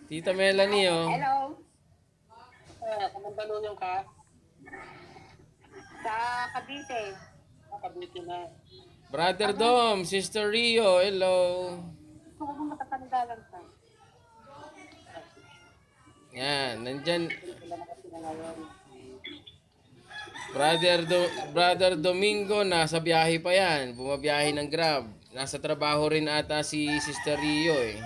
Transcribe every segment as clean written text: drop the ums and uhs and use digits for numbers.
Tita Melanie, oh. Hello, Kamandaluyong ka? sa Cavite. Nakabiti na. Brother Dom, Sister Rio, hello. Gusto ko mong matatandalan ka. Yan, nandyan. Sila nakasila ngayon. Brother Domingo, nasa biyahe pa yan. Bumabiyahe ng Grab. Nasa trabaho rin ata si Sister Rio, eh.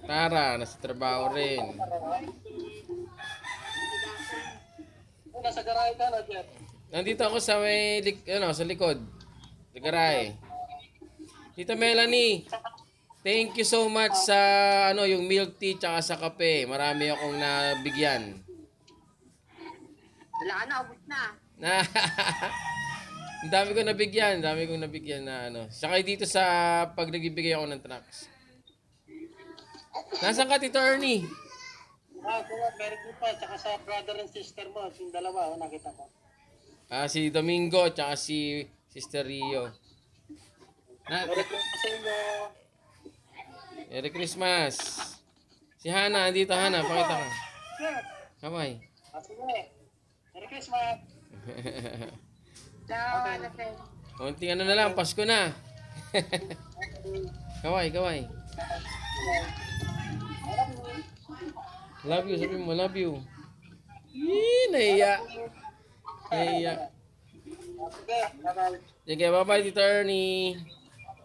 Tara, nasa trabaho rin. Kung nasa garahe ka na, Jeff. Nandito ako sa may, sa likod. Sa garahe. Tita Melanie, thank you so much sa yung milk tea tsaka sa kape. Marami akong nabigyan. Wala na, ubus na. Na Ang dami kong nabigyan na Saka dito sa pag nagbibigay ako ng tracks. Nasaan ka, Tito Ernie? Kung meron ko pa, tsaka sa brother and sister mo, yung dalawa, nakita ko. Si Domingo tsaka si Sister Rio. Meron ko sa inyo. Merry Christmas. Si Hana, andito Hana, pakita ka. Jeff, Kamay. sige. Merry Christmas. Sa ano sa'yo. Konting na lang, Pasko na. Kaway. Love you, sabi mo, love you. Nahiya. Sige, bye-bye. Sige, bye-bye, Tito Ernie.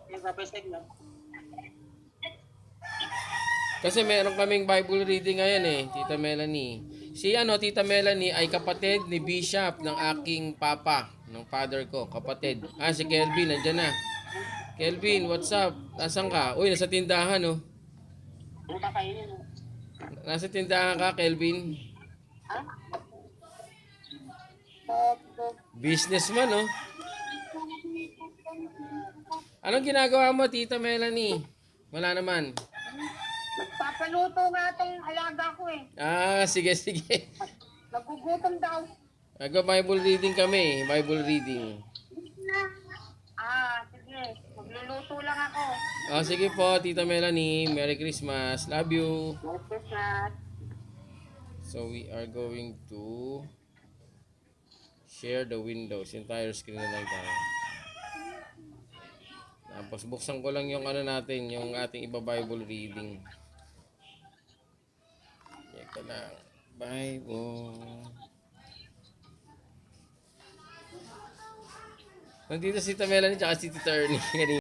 Bye-bye, lang. Kasi meron kaming Bible reading ngayon eh, Tita Melanie. Si Tita Melanie ay kapatid ni Bishop ng aking papa, ng father ko, kapatid. Si Kelvin, nandyan na. Kelvin, what's up? Nasaan ka? Uy, nasa tindahan oh. Ano kakainin mo? Nasa tindahan ka, Kelvin. Businessman oh. Anong ginagawa mo, Tita Melanie? Wala naman. Papaluto nga itong alaga ko eh. Sige. Nagugutom daw. Bible reading kami, Bible reading. Sige. Magluluto lang ako. Sige po, Tita Melanie. Merry Christmas. Love you. Merry Christmas. So we are going to share the windows. Entire screen na lang tayo. Tapos buksan ko lang yung natin, yung ating iba Bible reading. Ito lang. Bible. Nandito si Tita Melanie at si Tita Ernie.